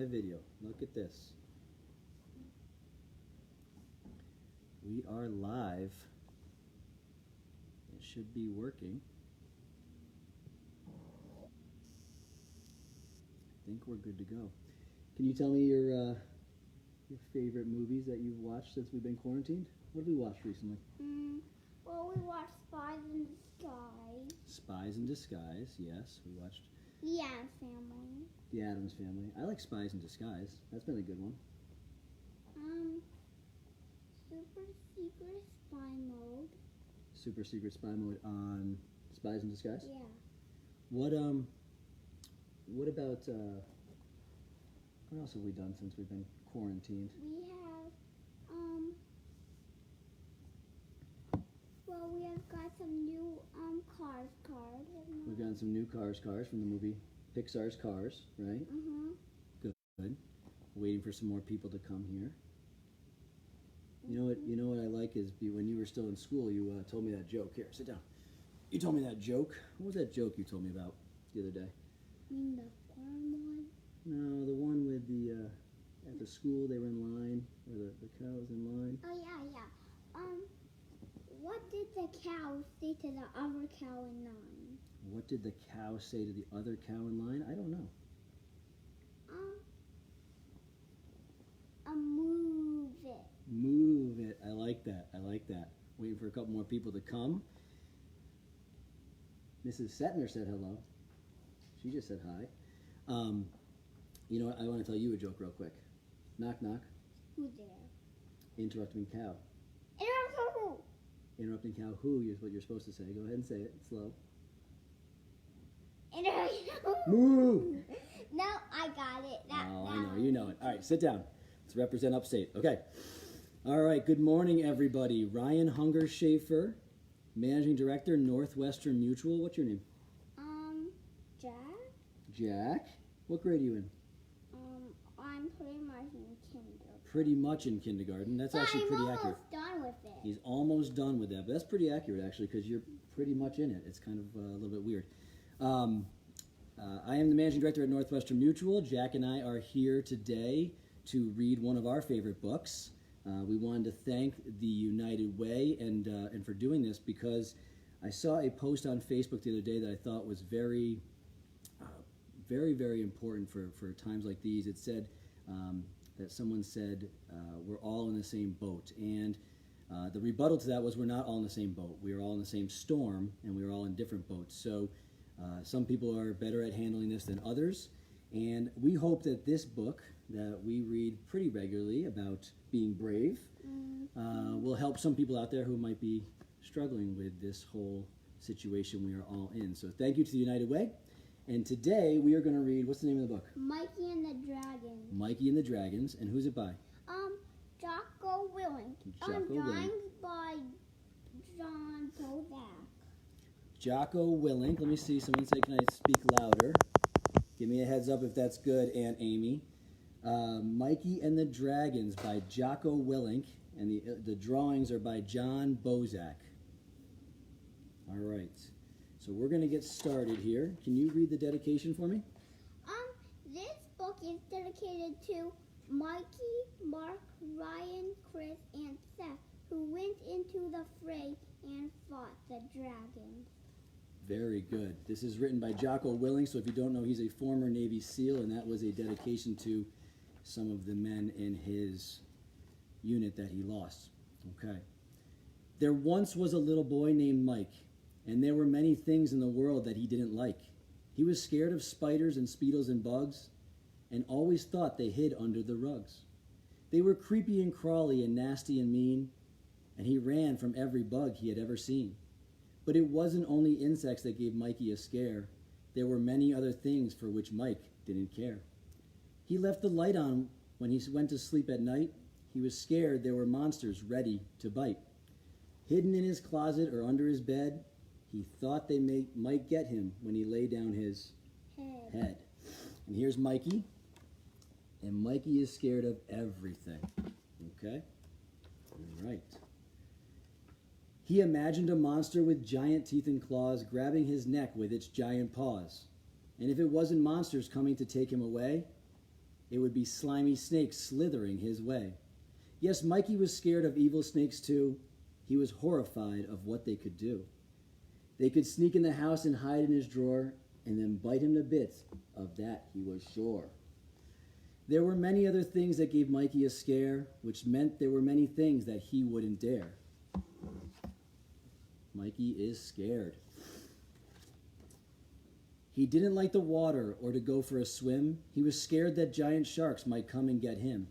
video. Look at this. We are live. It should be working. I think we're good to go. Can you tell me your favorite movies that you've watched since we've been quarantined? What have we watched recently? Well, we watched Spies in Disguise. Spies in Disguise, yes. We watched The Addams Family. The Addams Family. I like Spies in Disguise. That's been a good one. Super Secret Spy Mode. Super Secret Spy Mode on Spies in Disguise? Yeah. What about what else have we done since we've been quarantined? We have well, we have got some new Cars. We've gotten some new Cars from the movie Pixar's Cars, right? Good. Waiting for some more people to come here. You know what I like is when you were still in school, you told me that joke. Here, sit down. You told me that joke. What was that joke you told me about the other day? You mean the farm one? No, the one with the at the school they were in line, or the cow was in line. Oh yeah. What did the cow say to the other cow in line? What did the cow say to the other cow in line? I don't know. Move it. Move it. I like that. Waiting for a couple more people to come. Mrs. Setner said hello. She just said hi. You know what? I want to tell you a joke real quick. Knock, knock. Who's there? Interrupting cow. Interrupting cow who is what you're supposed to say. Go ahead and say it slow. Moo! No, I got it. I know. You know it. All right, sit down. Let's represent upstate. Okay. All right, good morning, everybody. Ryan Hungershafer, Managing Director, Northwestern Mutual. What's your name? Jack? Jack. What grade are you in? I'm pretty much in kindergarten. Pretty much in kindergarten. That's actually pretty accurate. I'm almost done with it. He's almost done with that, but that's pretty accurate, actually, because you're pretty much in it. It's kind of a little bit weird. I am the Managing Director at Northwestern Mutual. Jack and I are here today to read one of our favorite books. We wanted to thank the United Way and for doing this because I saw a post on Facebook the other day that I thought was very, very important for times like these. It said that someone said we're all in the same boat, and the rebuttal to that was we're not all in the same boat. We are all in the same storm, and we are all in different boats. So some people are better at handling this than others, and we hope that this book that we read pretty regularly about being brave will help some people out there who might be struggling with this whole situation we are all in. So thank you to the United Way. And today we are going to read, what's the name of the book? Mikey and the Dragons. Mikey and the Dragons. And who's it by? Jocko Willink. Jocko Willink. Drawings by John Bozak. Jocko Willink. Let me see. Someone say, can I speak louder? Give me a heads up if that's good, Aunt Amy. Mikey and the Dragons by Jocko Willink. And the drawings are by John Bozak. All right. So we're going to get started here. Can you read the dedication for me? This book is dedicated to Mikey, Mark, Ryan, Chris, and Seth, who went into the fray and fought the dragons. Very good. This is written by Jocko Willink, so if you don't know, he's a former Navy SEAL, and that was a dedication to some of the men in his unit that he lost. Okay. There once was a little boy named Mike, and there were many things in the world that he didn't like. He was scared of spiders and beetles and bugs, and always thought they hid under the rugs. They were creepy and crawly and nasty and mean, and he ran from every bug he had ever seen. But it wasn't only insects that gave Mikey a scare. There were many other things for which Mike didn't care. He left the light on when he went to sleep at night. He was scared there were monsters ready to bite. Hidden in his closet or under his bed, he thought they might get him when he lay down his head. And here's Mikey. And Mikey is scared of everything. Okay? All right. He imagined a monster with giant teeth and claws grabbing his neck with its giant paws. And if it wasn't monsters coming to take him away, It would be slimy snakes slithering his way. Yes, Mikey was scared of evil snakes too. He was horrified of what they could do. They could sneak in the house and hide in his drawer, and then bite him to bits. Of that he was sure. There were many other things that gave Mikey a scare, which meant there were many things that he wouldn't dare. Mikey is scared. He didn't like the water or to go for a swim. He was scared that giant sharks might come and get him.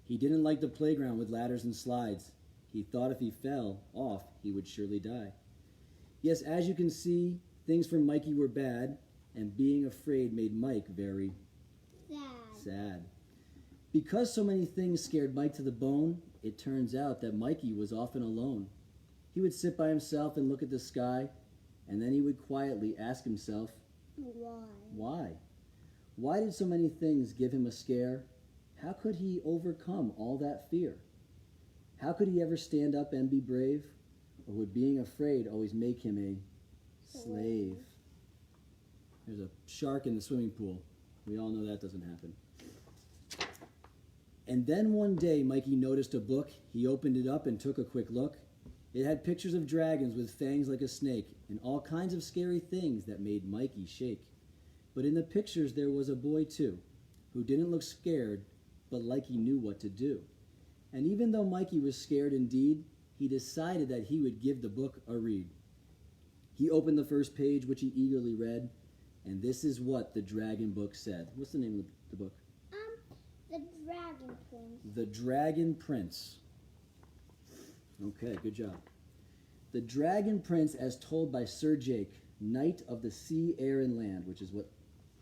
He didn't like the playground with ladders and slides. He thought if he fell off, he would surely die. Yes, as you can see, things for Mikey were bad, and being afraid made Mike very sad. Because so many things scared Mike to the bone, it turns out that Mikey was often alone. He would sit by himself and look at the sky, and then he would quietly ask himself, Why? Why did so many things give him a scare? How could he overcome all that fear? How could he ever stand up and be brave? Or would being afraid always make him a slave? There's a shark in the swimming pool. We all know that doesn't happen. And then one day, Mikey noticed a book. He opened it up and took a quick look. It had pictures of dragons with fangs like a snake and all kinds of scary things that made Mikey shake. But in the pictures, there was a boy, too, who didn't look scared, but like he knew what to do. And even though Mikey was scared indeed, he decided that he would give the book a read. He opened the first page, which he eagerly read, and this is what the Dragon Book said. What's the name of the book? The Dragon Prince. The Dragon Prince. Okay, good job. The Dragon Prince, as told by Sir Jake, Knight of the Sea, Air, and Land, which is what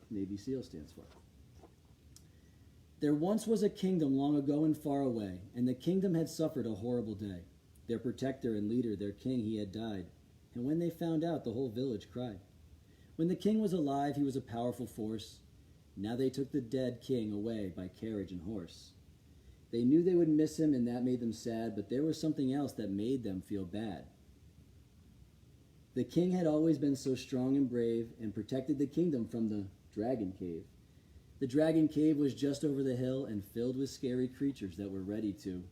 Navy SEAL stands for. There once was a kingdom long ago and far away, and the kingdom had suffered a horrible day. Their protector and leader, their king, he had died, and when they found out, the whole village cried. When the king was alive, he was a powerful force. Now they took the dead king away by carriage and horse. They knew they would miss him, and that made them sad, but there was something else that made them feel bad. The king had always been so strong and brave and protected the kingdom from the dragon cave. The dragon cave was just over the hill and filled with scary creatures that were ready to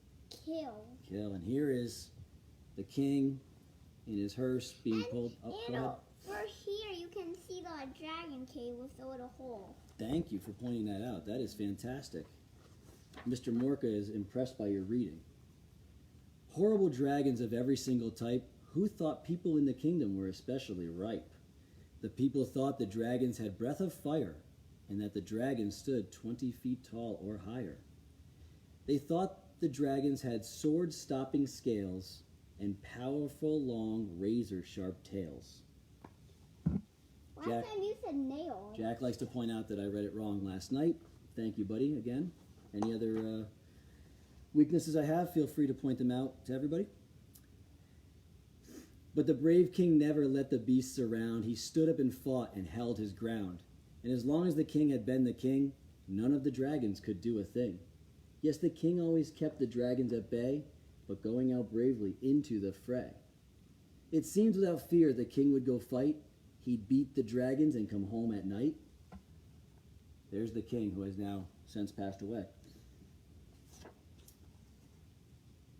kill. And here is the king in his hearse being pulled up. For here you can see the dragon cave with the little hole. Thank you for pointing that out. That is fantastic. Mr. Morka is impressed by your reading. Horrible dragons of every single type. Who thought people in the kingdom were especially ripe? The people thought the dragons had breath of fire and that the dragons stood 20 feet tall or higher. They thought the dragons had sword-stopping scales and powerful, long, razor-sharp tails. Last time you said nail. Jack likes to point out that I read it wrong last night. Thank you, buddy, again. Any other weaknesses I have, feel free to point them out to everybody. But the brave king never let the beasts around. He stood up and fought and held his ground. And as long as the king had been the king, none of the dragons could do a thing. Yes, the king always kept the dragons at bay, but going out bravely into the fray. It seems without fear the king would go fight. He'd beat the dragons and come home at night. There's the king who has now since passed away.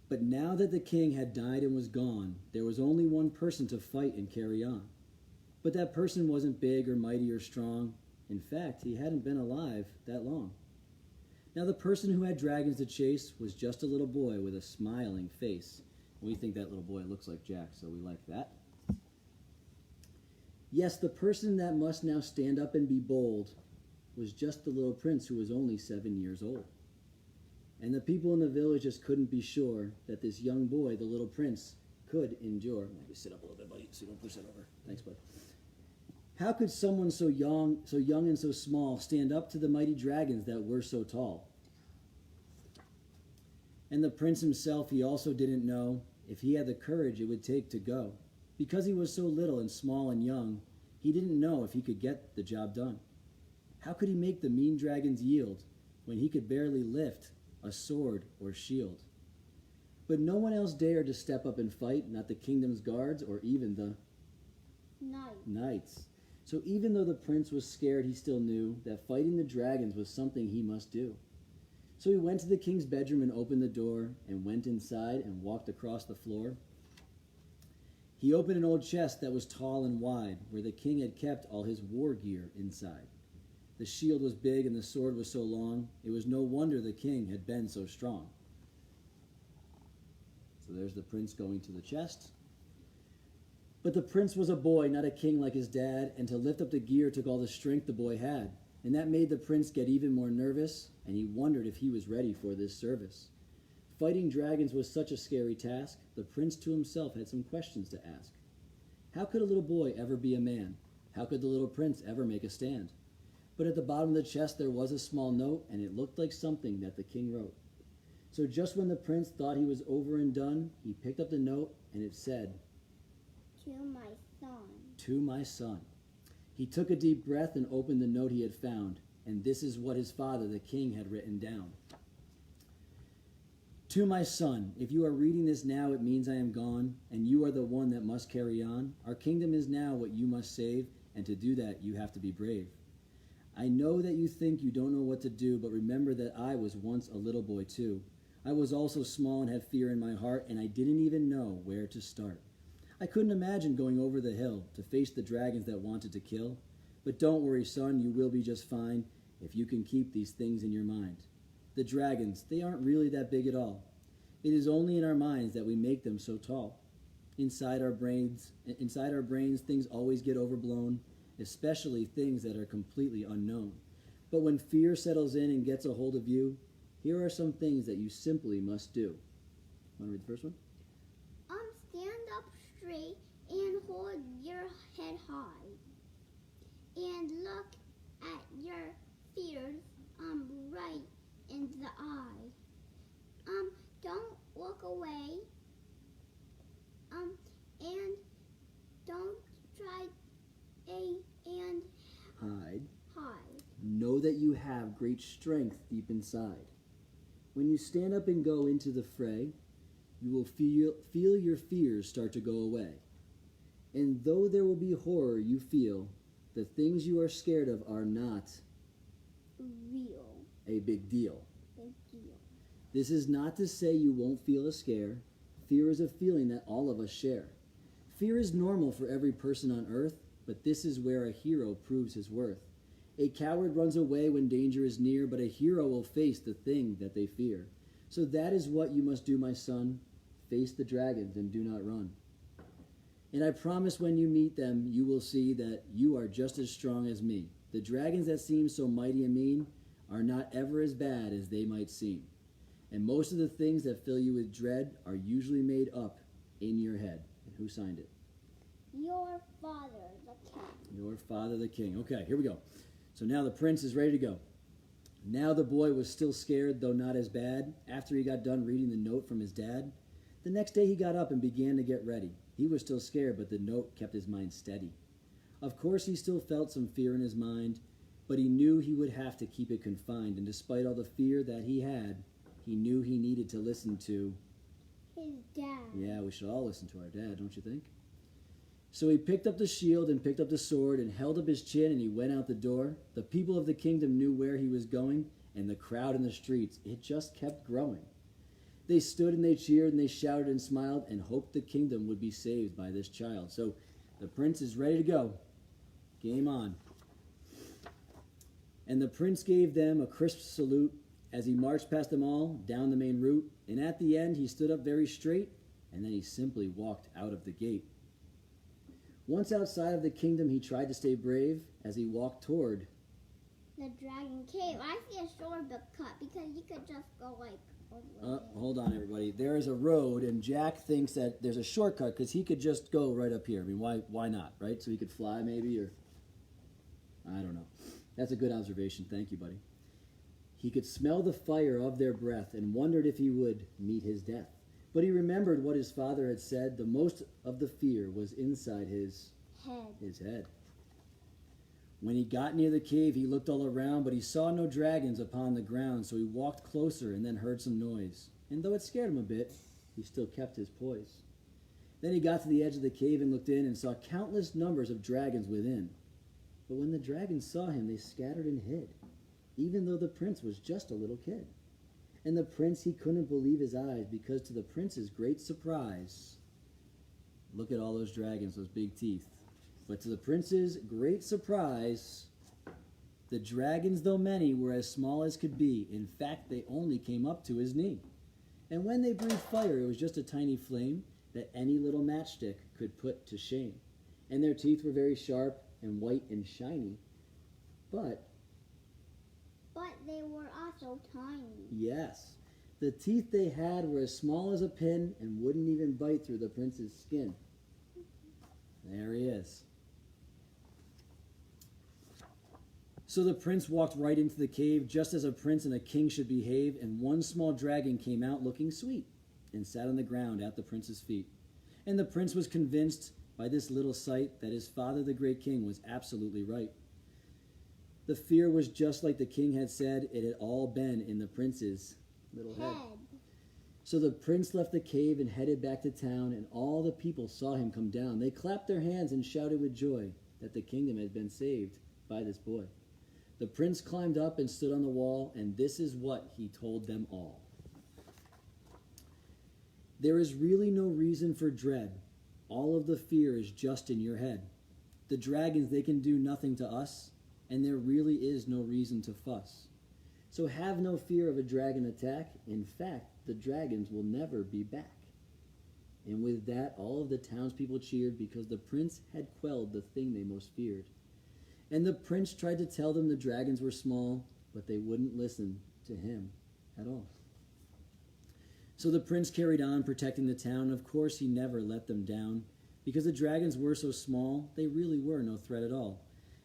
But now that the king had died and was gone, there was only one person to fight and carry on. But that person wasn't big or mighty or strong. In fact, he hadn't been alive that long. Now the person who had dragons to chase was just a little boy with a smiling face. We think that little boy looks like Jack, so we like that. Yes, the person that must now stand up and be bold was just the little prince who was only 7 years old. And the people in the village just couldn't be sure that this young boy, the little prince, could endure. Maybe sit up a little bit, buddy, so you don't push that over. Thanks, bud. How could someone so young and so small stand up to the mighty dragons that were so tall? And the prince himself, he also didn't know if he had the courage it would take to go. Because he was so little and small and young, he didn't know if he could get the job done. How could he make the mean dragons yield when he could barely lift a sword or shield? But no one else dared to step up and fight, not the kingdom's guards or even the knights. So even though the prince was scared, he still knew that fighting the dragons was something he must do. So he went to the king's bedroom and opened the door and went inside and walked across the floor. He opened an old chest that was tall and wide, where the king had kept all his war gear inside. The shield was big and the sword was so long, it was no wonder the king had been so strong. So there's the prince going to the chest. But the prince was a boy, not a king like his dad, and to lift up the gear took all the strength the boy had. And that made the prince get even more nervous, and he wondered if he was ready for this service. Fighting dragons was such a scary task, the prince to himself had some questions to ask. How could a little boy ever be a man? How could the little prince ever make a stand? But at the bottom of the chest there was a small note, and it looked like something that the king wrote. So just when the prince thought he was over and done, he picked up the note, and it said, To my son. To my son. He took a deep breath and opened the note he had found, and this is what his father, the king, had written down. To my son, if you are reading this now, it means I am gone, and you are the one that must carry on. Our kingdom is now what you must save, and to do that, you have to be brave. I know that you think you don't know what to do, but remember that I was once a little boy too. I was also small and had fear in my heart, and I didn't even know where to start. I couldn't imagine going over the hill to face the dragons that wanted to kill. But don't worry, son, you will be just fine if you can keep these things in your mind. The dragons, they aren't really that big at all. It is only in our minds that we make them so tall. Inside our brains, things always get overblown, especially things that are completely unknown. But when fear settles in and gets a hold of you, here are some things that you simply must do. Want to read the first one? Stand up straight and hold your head high. And look at your fears right in the eye. Don't look away. And don't try and Hide. hide. Know that you have great strength deep inside. When you stand up and go into the fray, you will feel your fears start to go away. And though there will be horror you feel, the things you are scared of are not Real. a big deal. Big deal. This is not to say you won't feel a scare. Fear is a feeling that all of us share. Fear is normal for every person on earth, but this is where a hero proves his worth. A coward runs away when danger is near, but a hero will face the thing that they fear. So that is what you must do, my son. Face the dragons and do not run. And I promise when you meet them, you will see that you are just as strong as me. The dragons that seem so mighty and mean are not ever as bad as they might seem. And most of the things that fill you with dread are usually made up in your head. And who signed it? Your father, the king. Your father, the king. Okay, here we go. So now the prince is ready to go. Now the boy was still scared, though not as bad. After he got done reading the note from his dad, the next day he got up and began to get ready. He was still scared, but the note kept his mind steady. Of course, he still felt some fear in his mind, but he knew he would have to keep it confined. And despite all the fear that he had, he knew he needed to listen to His dad. Yeah, we should all listen to our dad, don't you think? So he picked up the shield and picked up the sword and held up his chin and he went out the door. The people of the kingdom knew where he was going, and the crowd in the streets, it just kept growing. They stood and they cheered and they shouted and smiled and hoped the kingdom would be saved by this child. So the prince is ready to go. Game on. And the prince gave them a crisp salute as he marched past them all down the main route. And at the end, he stood up very straight, and then he simply walked out of the gate. Once outside of the kingdom, he tried to stay brave as he walked toward The dragon cave. I see a shortcut because you could just go like over it. hold on, everybody. There is a road, and Jack thinks that there's a shortcut because he could just go right up here. I mean, why not, right? So he could fly maybe, or I don't know. That's a good observation. Thank you, buddy. He could smell the fire of their breath and wondered if he would meet his death. But he remembered what his father had said. The most of the fear was inside his head. When he got near the cave, he looked all around, but he saw no dragons upon the ground, so he walked closer and then heard some noise. And though it scared him a bit, he still kept his poise. Then he got to the edge of the cave and looked in and saw countless numbers of dragons within. But when the dragons saw him, they scattered and hid, even though the prince was just a little kid. And the prince, he couldn't believe his eyes, because to the prince's great surprise, look at all those dragons, those big teeth. But to the prince's great surprise, the dragons, though many, were as small as could be. In fact, they only came up to his knee. And when they breathed fire, it was just a tiny flame that any little matchstick could put to shame. And their teeth were very sharp and white and shiny. But they were also tiny. yes, the teeth they had were as small as a pin and wouldn't even bite through the prince's skin. There he is. So the prince walked right into the cave, just as a prince and a king should behave, and one small dragon came out looking sweet and sat on the ground at the prince's feet. And the prince was convinced by this little sight that his father, the great king, was absolutely right. The fear was just like the king had said. It had all been in the prince's little head. So the prince left the cave and headed back to town, and all the people saw him come down. They clapped their hands and shouted with joy that the kingdom had been saved by this boy. The prince climbed up and stood on the wall, and this is what he told them all. There is really no reason for dread. All of the fear is just in your head. The dragons, they can do nothing to us, and there really is no reason to fuss. So have no fear of a dragon attack. In fact, the dragons will never be back. And with that, all of the townspeople cheered, because the prince had quelled the thing they most feared. And the prince tried to tell them the dragons were small, but they wouldn't listen to him at all. So the prince carried on protecting the town. Of course, he never let them down, because the dragons were so small, they really were no threat at all.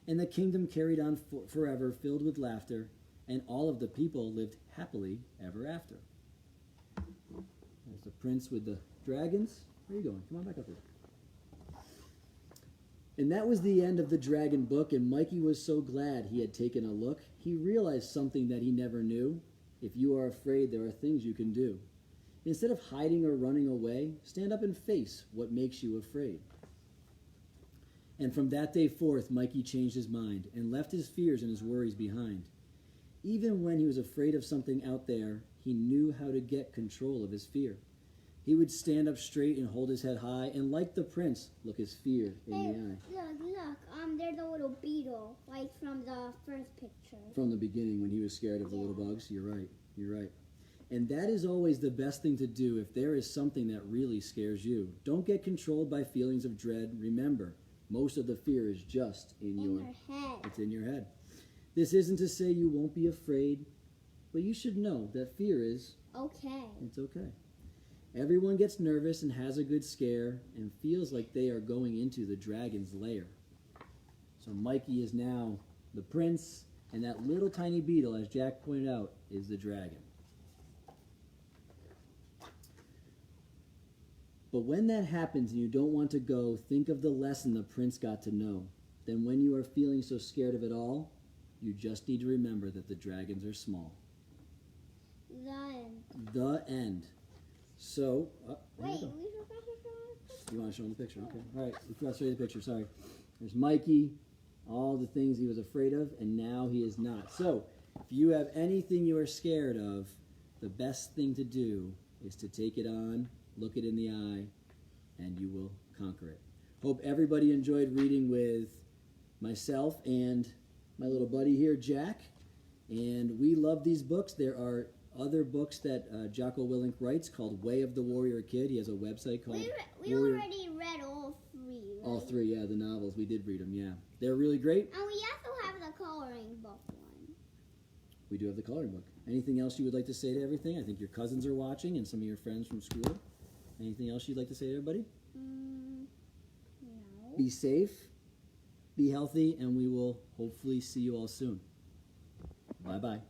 And the kingdom carried on forever, filled with laughter, and all of the people lived happily ever after. There's the prince with the dragons. Where are you going? Come on back up here. And that was the end of the dragon book, and Mikey was so glad he had taken a look. He realized something that he never knew. If you are afraid, there are things you can do. Instead of hiding or running away, stand up and face what makes you afraid. And from that day forth, Mikey changed his mind and left his fears and his worries behind. Even when he was afraid of something out there, he knew how to get control of his fear. He would stand up straight and hold his head high, and like the prince, look his fear in the eye. Look, there's a little beetle, like from the first picture. From the beginning, when he was scared of the little bugs. You're right. And that is always the best thing to do if there is something that really scares you. Don't get controlled by feelings of dread. Remember, most of the fear is just in your head. It's in your head. This isn't to say you won't be afraid, but you should know that fear is okay. It's okay. Everyone gets nervous and has a good scare and feels like they are going into the dragon's lair. So Mikey is now the prince, and that little tiny beetle, as Jack pointed out, is the dragon. But when that happens and you don't want to go, think of the lesson the prince got to know. Then when you are feeling so scared of it all, you just need to remember that the dragons are small. The end. So, wait, we forgot to show the picture. You want to show them the picture? Okay. All right, we forgot to show you the picture. Sorry. There's Mikey, all the things he was afraid of, and now he is not. So, if you have anything you are scared of, the best thing to do is to take it on, look it in the eye, and you will conquer it. Hope everybody enjoyed reading with myself and my little buddy here, Jack. And we love these books. There are other books that Jocko Willink writes called Way of the Warrior Kid. He has a website called We already read all three, right? All three, yeah, the novels. We did read them, yeah. They're really great. And we also have the coloring book one. We do have the coloring book. Anything else you would like to say to everything? I think your cousins are watching and some of your friends from school. Anything else you'd like to say to everybody? No. Be safe, be healthy, and we will hopefully see you all soon. Bye-bye.